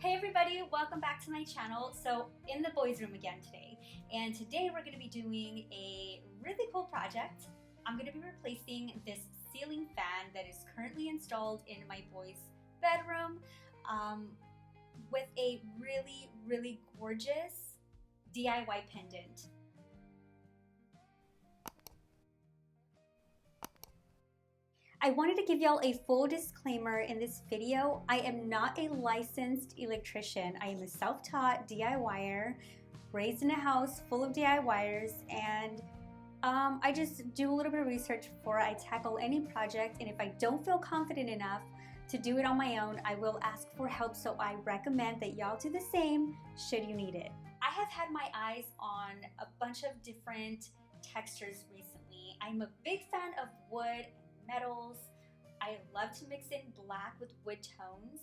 Hey everybody, welcome back to my channel. So in the boys room again today, and today we're going to be doing a really cool project. I'm going to be replacing this ceiling fan that is currently installed in my boys' bedroom with a really gorgeous DIY pendant. I wanted to give y'all a full disclaimer in this video. I am not a licensed electrician. I am a self-taught DIYer, raised in a house full of DIYers, and I just do a little bit of research before I tackle any project, and if I don't feel confident enough to do it on my own, I will ask for help, so I recommend that y'all do the same should you need it. I have had my eyes on a bunch of different textures recently. I'm a big fan of wood, metals. I love to mix in black with wood tones.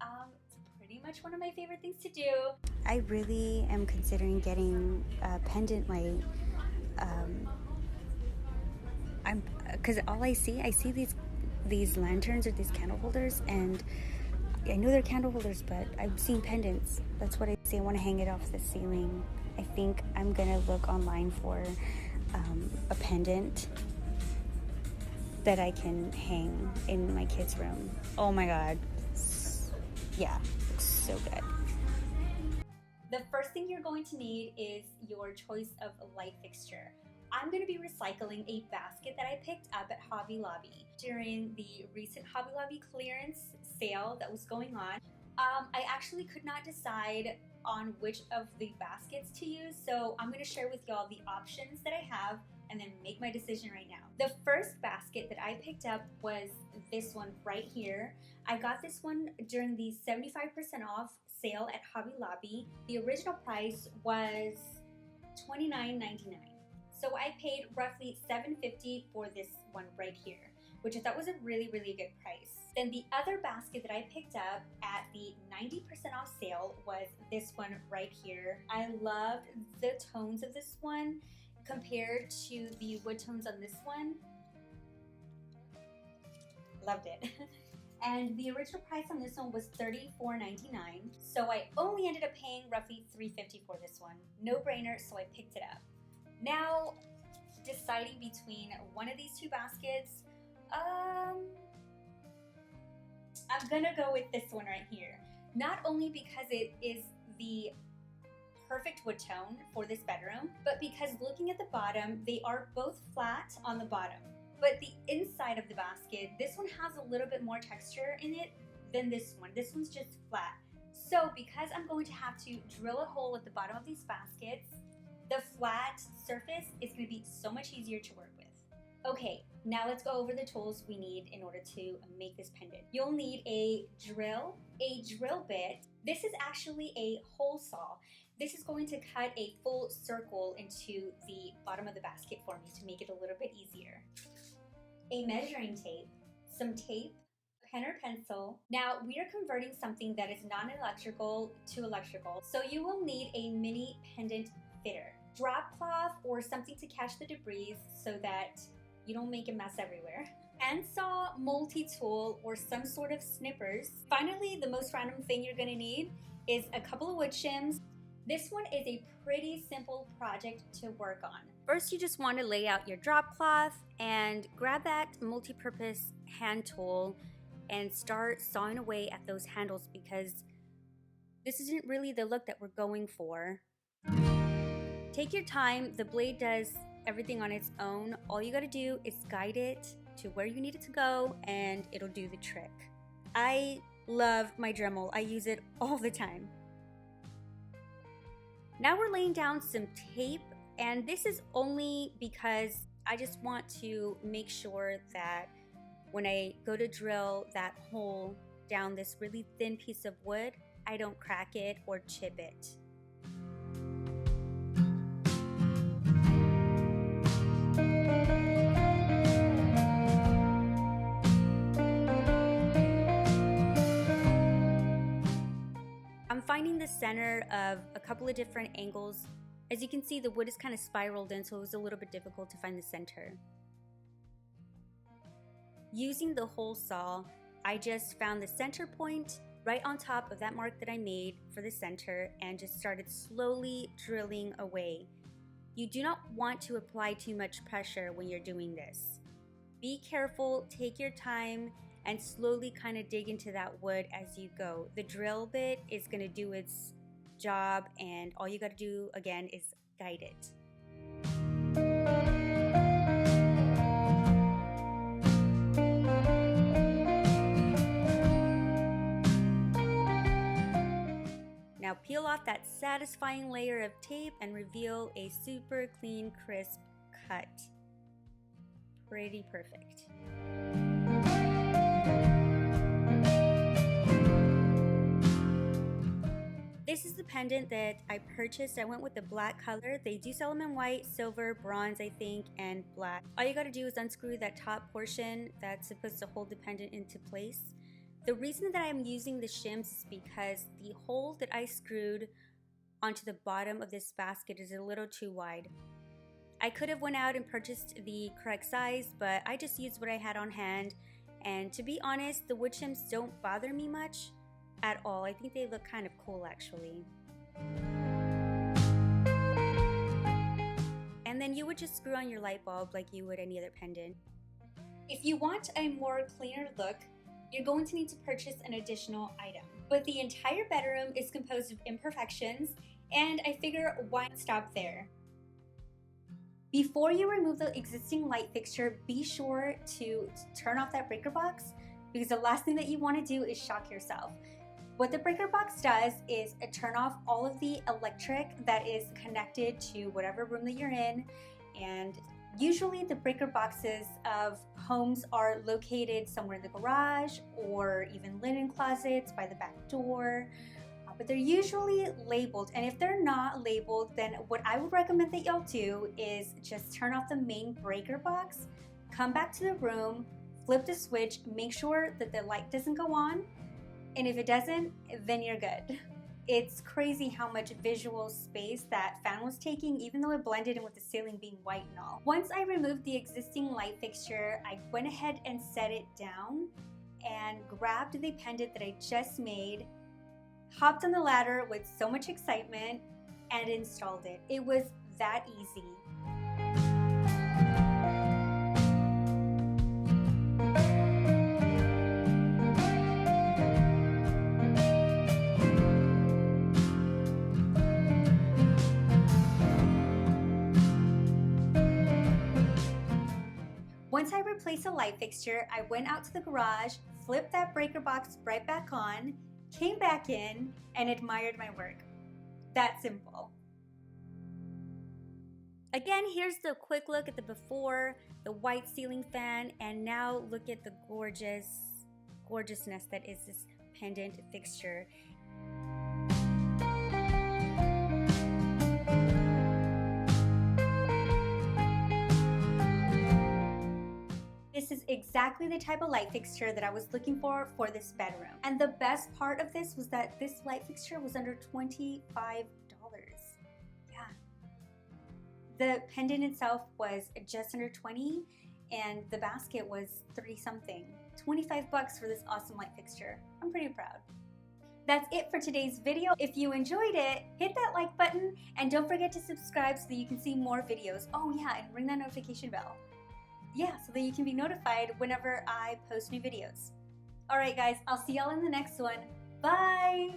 It's pretty much one of my favorite things to do. I really am considering getting a pendant light. Because all I see these lanterns or these candle holders, and I know they're candle holders, but I've seen pendants. That's what I see. I want to hang it off the ceiling. I think I'm gonna look online for a pendant that I can hang in my kids' room. Oh my god. Yeah, looks so good. The first thing you're going to need is your choice of a light fixture. I'm going to be recycling a basket that I picked up at Hobby Lobby during the recent Hobby Lobby clearance sale that was going on. I actually could not decide on which of the baskets to use, so I'm going to share with y'all the options that I have and then make my decision right now. The first basket that I picked up was this one right here. I got this one during the 75% off sale at Hobby Lobby. The original price was $29.99. So I paid roughly $7.50 for this one right here, which I thought was a really good price. Then the other basket that I picked up at the 90% off sale was this one right here. I loved the tones of this one compared to the wood tones on this one. Loved it. And the original price on this one was $34.99. So I only ended up paying roughly $3.50 for this one. No brainer, so I picked it up. Now, deciding between one of these two baskets, I'm gonna go with this one right here. Not only because it is the perfect wood tone for this bedroom, but because looking at the bottom, they are both flat on the bottom. But the inside of the basket, this one has a little bit more texture in it than this one. This one's just flat. So because I'm going to have to drill a hole at the bottom of these baskets, the flat surface is going to be so much easier to work with. Okay, now let's go over the tools we need in order to make this pendant. You'll need a drill bit. This is actually a hole saw. This is going to cut a full circle into the bottom of the basket for me to make it a little bit easier. A measuring tape, some tape, pen or pencil. Now we are converting something that is non-electrical to electrical, so you will need a mini pendant fitter, drop cloth or something to catch the debris so that you don't make a mess everywhere, handsaw, multi-tool, or some sort of snippers. Finally, the most random thing you're gonna need is a couple of wood shims. This one is a pretty simple project to work on. First, you just want to lay out your drop cloth and grab that multi-purpose hand tool and start sawing away at those handles, because this isn't really the look that we're going for. Take your time. The blade does everything on its own. All you gotta do is guide it to where you need it to go and it'll do the trick. I love my Dremel. I use it all the time. Now we're laying down some tape, and this is only because I just want to make sure that when I go to drill that hole down this really thin piece of wood, I don't crack it or chip it. I'm finding the center of a couple of different angles. As you can see, the wood is kind of spiraled in, so it was a little bit difficult to find the center. Using the hole saw, I just found the center point right on top of that mark that I made for the center and just started slowly drilling away. You do not want to apply too much pressure when you're doing this. Be careful, take your time, and slowly kind of dig into that wood as you go. The drill bit is going to do its job, and all you got to do again is guide it. Now peel off that satisfying layer of tape and reveal a super clean, crisp cut. Pretty perfect. This is the pendant that I purchased. I went with the black color. They do sell them in white, silver, bronze, I think, and black. All you gotta do is unscrew that top portion that's supposed to hold the pendant into place. The reason that I'm using the shims is because the hole that I screwed onto the bottom of this basket is a little too wide. I could have went out and purchased the correct size, but I just used what I had on hand. And to be honest, the wood shims don't bother me much at all. I think they look kind of cool actually. And then you would just screw on your light bulb like you would any other pendant. If you want a more cleaner look, you're going to need to purchase an additional item. But the entire bedroom is composed of imperfections, and I figure why not stop there? Before you remove the existing light fixture, be sure to turn off that breaker box, because the last thing that you want to do is shock yourself. What the breaker box does is turn off all of the electric that is connected to whatever room that you're in, and usually the breaker boxes of homes are located somewhere in the garage or even linen closets by the back door, but they're usually labeled. And if they're not labeled, then what I would recommend that y'all do is just turn off the main breaker box, come back to the room, flip the switch, make sure that the light doesn't go on, and if it doesn't, then you're good. It's crazy how much visual space that fan was taking, even though it blended in with the ceiling being white and all. Once I removed the existing light fixture, I went ahead and set it down and grabbed the pendant that I just made, hopped on the ladder with so much excitement, and installed it. It was that easy. Once I replaced the light fixture, I went out to the garage, flipped that breaker box right back on, came back in, and admired my work. That simple. Again, here's the quick look at the before, the white ceiling fan, and now look at the gorgeousness that is this pendant fixture. This is exactly the type of light fixture that I was looking for this bedroom. And the best part of this was that this light fixture was under $25. Yeah. The pendant itself was just under $20, and the basket was $30-something. $25 for this awesome light fixture. I'm pretty proud. That's it for today's video. If you enjoyed it, hit that like button, and don't forget to subscribe so that you can see more videos. Oh yeah, and ring that notification bell. Yeah, so that you can be notified whenever I post new videos. Alright guys, I'll see y'all in the next one. Bye!